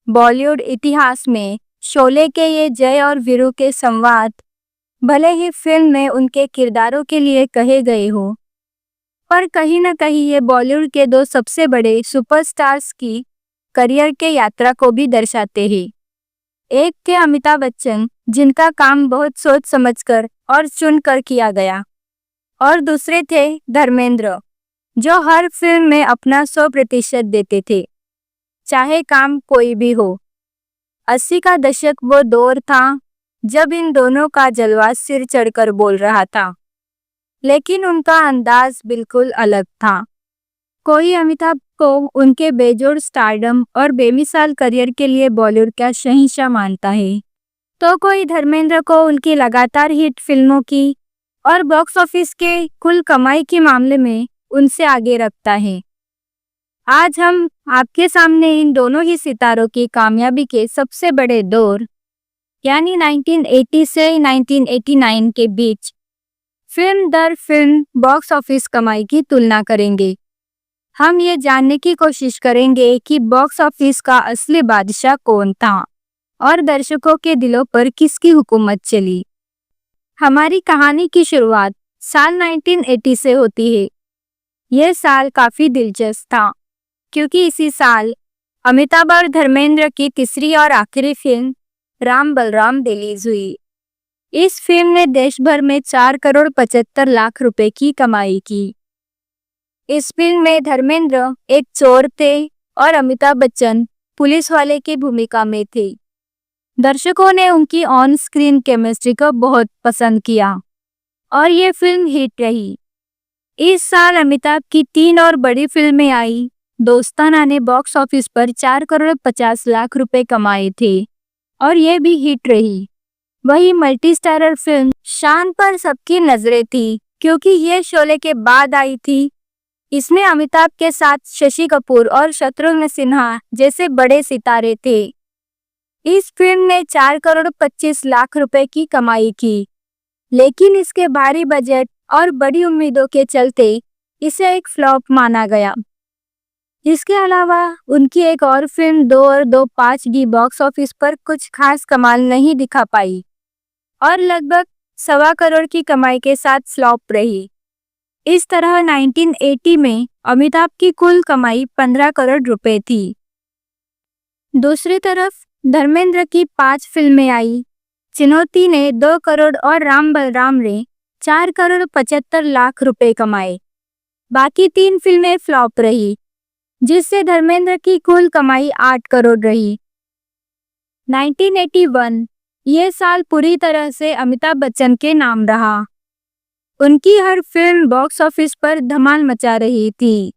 बॉलीवुड इतिहास में शोले के ये जय और वीरू के संवाद भले ही फिल्म में उनके किरदारों के लिए कहे गए हो, पर कहीं न कहीं ये बॉलीवुड के दो सबसे बड़े सुपरस्टार्स की करियर के यात्रा को भी दर्शाते हैं। एक थे अमिताभ बच्चन, जिनका काम बहुत सोच समझकर और चुनकर किया गया, और दूसरे थे धर्मेंद्र, जो हर फिल्म में अपना 100% देते थे, चाहे काम कोई भी हो। 80 का दशक वो दौर था जब इन दोनों का जलवा सिर चढ़कर बोल रहा था, लेकिन उनका अंदाज बिल्कुल अलग था। कोई अमिताभ को उनके बेजोड़ स्टारडम और बेमिसाल करियर के लिए बॉलीवुड का शहंशाह मानता है, तो कोई धर्मेंद्र को उनकी लगातार हिट फिल्मों की और बॉक्स ऑफिस के कुल कमाई के मामले में उनसे आगे रखता है। आज हम आपके सामने इन दोनों ही सितारों की कामयाबी के सबसे बड़े दौर यानी 1980 से 1989 के बीच फिल्म दर फिल्म बॉक्स ऑफिस कमाई की तुलना करेंगे। हम ये जानने की कोशिश करेंगे कि बॉक्स ऑफिस का असली बादशाह कौन था और दर्शकों के दिलों पर किसकी हुकूमत चली। हमारी कहानी की शुरुआत साल 1980 से होती है। यह साल काफी दिलचस्प था क्योंकि इसी साल अमिताभ और धर्मेंद्र की तीसरी और आखिरी फिल्म राम बलराम रिलीज हुई। इस फिल्म ने देश भर में 4 करोड़ 75 लाख रुपए की कमाई की। इस फिल्म में धर्मेंद्र एक चोर थे और अमिताभ बच्चन पुलिस वाले की भूमिका में थे। दर्शकों ने उनकी ऑन स्क्रीन केमिस्ट्री को बहुत पसंद किया और ये फिल्म हिट रही। इस साल अमिताभ की 3 और बड़ी फिल्में आई। दोस्ताना ने बॉक्स ऑफिस पर 4 करोड़ 50 लाख रुपए कमाए थे और ये भी हिट रही। वही मल्टी स्टारर फिल्म शान पर सबकी नजरें थी क्योंकि ये शोले के बाद आई थी। इसमें अमिताभ के साथ शशि कपूर और शत्रुघ्न सिन्हा जैसे बड़े सितारे थे। इस फिल्म ने 4 करोड़ 25 लाख रुपए की कमाई की, लेकिन इसके भारी बजट और बड़ी उम्मीदों के चलते इसे एक फ्लॉप माना गया। इसके अलावा उनकी एक और फिल्म 2 और 2 5 भी बॉक्स ऑफिस पर कुछ खास कमाल नहीं दिखा पाई और लगभग 1.25 करोड़ की कमाई के साथ फ्लॉप रही। इस तरह 1980 में अमिताभ की कुल कमाई 15 करोड़ रुपए थी। दूसरी तरफ धर्मेंद्र की 5 फिल्में आई। चुनौती ने 2 करोड़ और राम बलराम ने 4 करोड़ 75 लाख रुपए कमाए। बाकी 3 फिल्में फ्लॉप रही, जिससे धर्मेंद्र की कुल कमाई 8 करोड़ रही। 1981 ये साल पूरी तरह से अमिताभ बच्चन के नाम रहा। उनकी हर फिल्म बॉक्स ऑफिस पर धमाल मचा रही थी।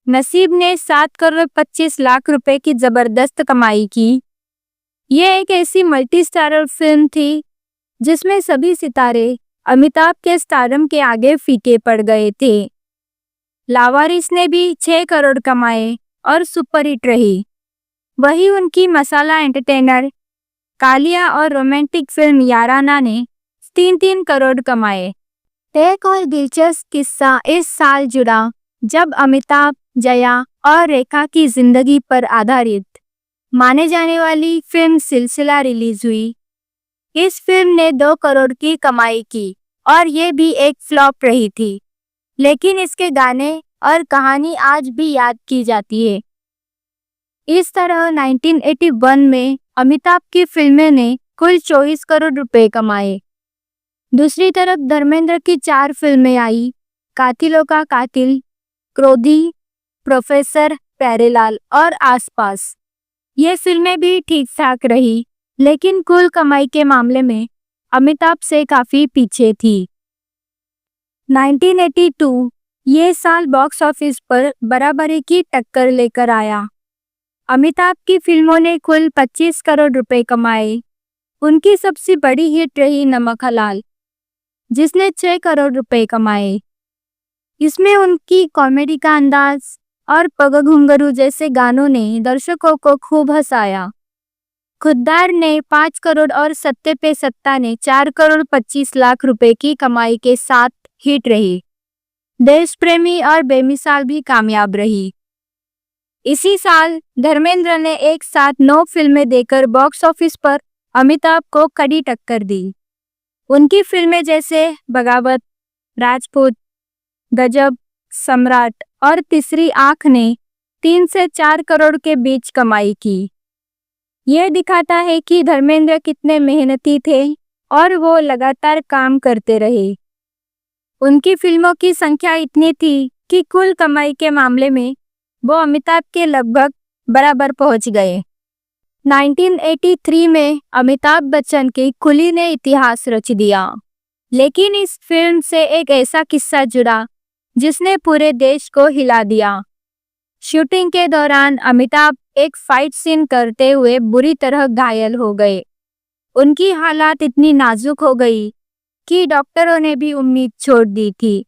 नसीब ने 7 करोड़ 25 लाख रुपए की जबरदस्त कमाई की। यह एक ऐसी मल्टी स्टारर फिल्म थी जिसमें सभी सितारे अमिताभ के स्टारडम के आगे फीके पड़ गए थे। लावारिस ने भी 6 करोड़ कमाए और सुपरहिट रही। वही उनकी मसाला एंटरटेनर, कालिया और रोमांटिक फिल्म याराना ने 3-3 करोड़ कमाए। एक और दिलचस्प किस्सा इस साल जुड़ा जब अमिताभ, जया और रेखा की जिंदगी पर आधारित माने जाने वाली फिल्म सिलसिला रिलीज हुई। इस फिल्म ने 2 करोड़ की कमाई की और ये भी एक फ्लॉप रही थी, लेकिन इसके गाने और कहानी आज भी याद की जाती है। इस तरह 1981 में अमिताभ की फिल्में ने कुल 24 करोड़ रुपए कमाए। दूसरी तरफ धर्मेंद्र की 4 फिल्में आई। कातिलों का कातिल, क्रोधी, प्रोफेसर, प्यारेलाल और आसपास। ये फिल्में भी ठीक ठाक रही, लेकिन कुल कमाई के मामले में अमिताभ से काफी पीछे थी। 1982 ये साल बॉक्स ऑफिस पर बराबरी की टक्कर लेकर आया। अमिताभ की फिल्मों ने कुल 25 करोड़ रुपए कमाए। उनकी सबसे बड़ी हिट रही नमक हलाल, जिसने 6 करोड़ रुपए कमाए। इसमें उनकी कॉमेडी का अंदाज और पग घुंघरू जैसे गानों ने दर्शकों को खूब हंसाया। खुद्दार ने 5 करोड़ और सत्ते पे सत्ता ने 4 करोड़ 25 लाख रुपए की कमाई के साथ हिट रही। देश प्रेमी और बेमिसाल भी कामयाब रही। इसी साल धर्मेंद्र ने एक साथ 9 फिल्में देकर बॉक्स ऑफिस पर अमिताभ को कड़ी टक्कर दी। उनकी फिल्में जैसे बगावत, राजपूत, गजब, सम्राट और तीसरी आंख ने 3 से 4 करोड़ के बीच कमाई की। यह दिखाता है कि धर्मेंद्र कितने मेहनती थे और वो लगातार काम करते रहे। उनकी फिल्मों की संख्या इतनी थी कि कुल कमाई के मामले में वो अमिताभ के लगभग बराबर पहुंच गए। 1983 में अमिताभ बच्चन की कुली ने इतिहास रच दिया, लेकिन इस फिल्म से एक ऐसा किस्सा जुड़ा जिसने पूरे देश को हिला दिया। शूटिंग के दौरान अमिताभ एक फाइट सीन करते हुए बुरी तरह घायल हो गए। उनकी हालत इतनी नाजुक हो गई कि डॉक्टरों ने भी उम्मीद छोड़ दी थी।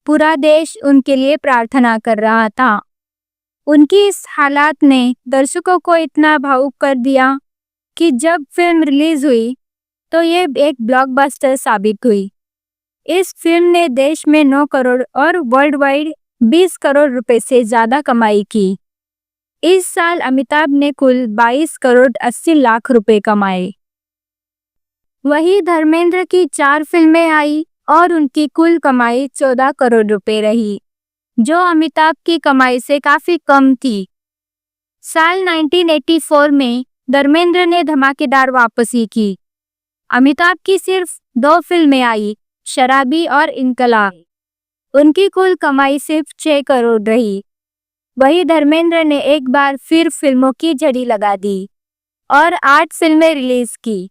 पूरा देश उनके लिए प्रार्थना कर रहा था। उनकी इस हालत ने दर्शकों को इतना भावुक कर दिया कि जब फिल्म रिलीज हुई तो ये एक ब्लॉकबस्टर साबित हुई। इस फिल्म ने देश में 9 करोड़ और वर्ल्ड वाइड 20 करोड़ रुपए से ज्यादा कमाई की। इस साल अमिताभ ने कुल 22 करोड़ 80 लाख रुपए कमाए। वही धर्मेंद्र की 4 फिल्में आई और उनकी कुल कमाई 14 करोड़ रुपए रही, जो अमिताभ की कमाई से काफी कम थी। साल 1984 में धर्मेंद्र ने धमाकेदार वापसी की। अमिताभ की सिर्फ 2 फिल्में आई, शराबी और इनकलाब। उनकी कुल कमाई सिर्फ 6 करोड़ रही। वही धर्मेंद्र ने एक बार फिर फिल्मों की झड़ी लगा दी और 8 फिल्में रिलीज की।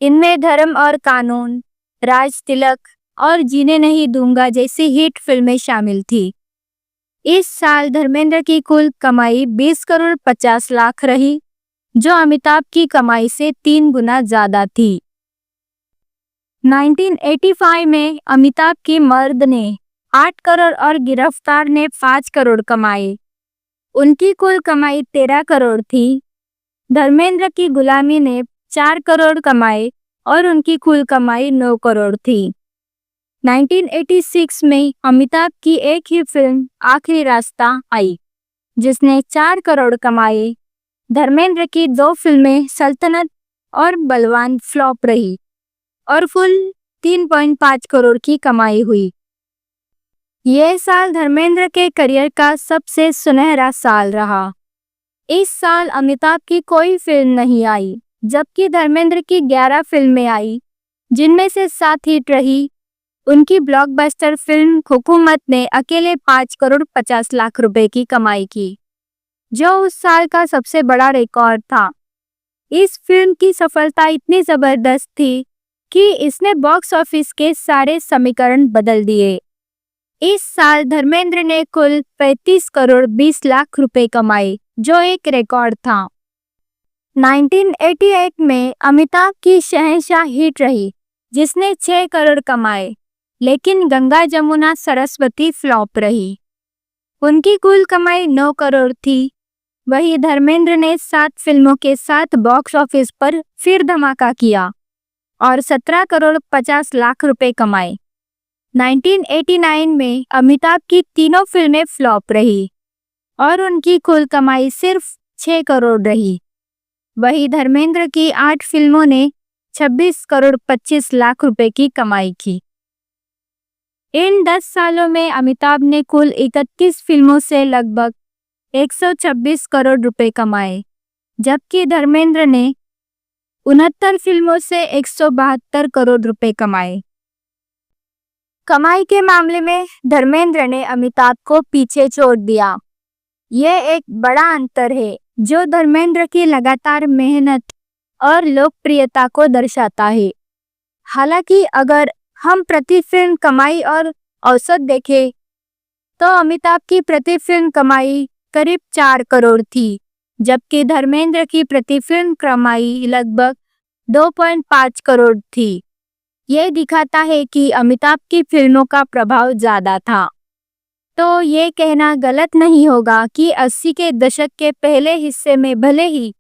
इनमें धर्म और कानून, राज तिलक और जीने नहीं दूंगा जैसी हिट फिल्में शामिल थी। इस साल धर्मेंद्र की कुल कमाई 20 करोड़ 50 लाख रही, जो अमिताभ की कमाई से 3 गुना ज्यादा थी। 1985 में अमिताभ की मर्द ने 8 करोड़ और गिरफ्तार ने 5 करोड़ कमाए। उनकी कुल कमाई 13 करोड़ थी। धर्मेंद्र की गुलामी ने 4 करोड़ कमाए और उनकी कुल कमाई 9 करोड़ थी। 1986 में अमिताभ की एक ही फिल्म आखिरी रास्ता आई, जिसने 4 करोड़ कमाए। धर्मेंद्र की 2 फिल्में सल्तनत और बलवान फ्लॉप रही और कुल 3.5 करोड़ की कमाई हुई। यह साल धर्मेंद्र के करियर का सबसे सुनहरा साल रहा। इस साल अमिताभ की कोई फिल्म नहीं आई, जबकि धर्मेंद्र की 11 फिल्में आई, जिनमें से 7 हिट रही। उनकी ब्लॉकबस्टर फिल्म हुकूमत ने अकेले 5 करोड़ 50 लाख रुपए की कमाई की, जो उस साल का सबसे बड़ा रिकॉर्ड था। इस फिल्म की सफलता इतनी जबरदस्त थी कि इसने बॉक्स ऑफिस के सारे समीकरण बदल दिए। इस साल धर्मेंद्र ने कुल 35 करोड़ 20 लाख रुपए कमाए, जो एक रिकॉर्ड था। 1988 में अमिताभ की शहंशाह हिट रही, जिसने 6 करोड़ कमाए, लेकिन गंगा जमुना सरस्वती फ्लॉप रही। उनकी कुल कमाई 9 करोड़ थी। वही धर्मेंद्र ने 7 फिल्मों के साथ बॉक्स ऑफिस पर फिर धमाका किया और 17 करोड़ 50 लाख रुपए कमाए। 1989 में अमिताभ की तीनों फिल्में फ्लॉप रही और उनकी कुल कमाई सिर्फ 6 करोड़ रही। वही धर्मेंद्र की 8 फिल्मों ने 26 करोड़ 25 लाख रुपए की कमाई की। इन 10 सालों में अमिताभ ने कुल 31 फिल्मों से लगभग 126 करोड़ रुपए कमाए, जबकि धर्मेंद्र ने 69 फिल्मों से 172 करोड़ रुपए कमाए। कमाई के मामले में धर्मेंद्र ने अमिताभ को पीछे छोड़ दिया। यह एक बड़ा अंतर है जो धर्मेंद्र की लगातार मेहनत और लोकप्रियता को दर्शाता है। हालांकि अगर हम प्रति फिल्म कमाई और औसत देखें, तो अमिताभ की प्रति फिल्म कमाई करीब 4 करोड़ थी, जबकि धर्मेंद्र की प्रति फिल्म कमाई लगभग 2.5 करोड़ थी। यह दिखाता है कि अमिताभ की फिल्मों का प्रभाव ज्यादा था। तो ये कहना गलत नहीं होगा कि 80 के दशक के पहले हिस्से में भले ही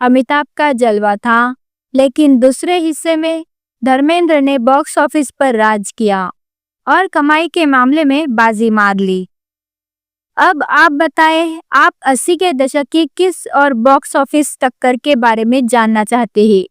अमिताभ का जलवा था, लेकिन दूसरे हिस्से में धर्मेंद्र ने बॉक्स ऑफिस पर राज किया और कमाई के मामले में बाजी मार ली। अब आप बताएं, आप 80 के दशक की किस और बॉक्स ऑफिस टक्कर के बारे में जानना चाहते हैं?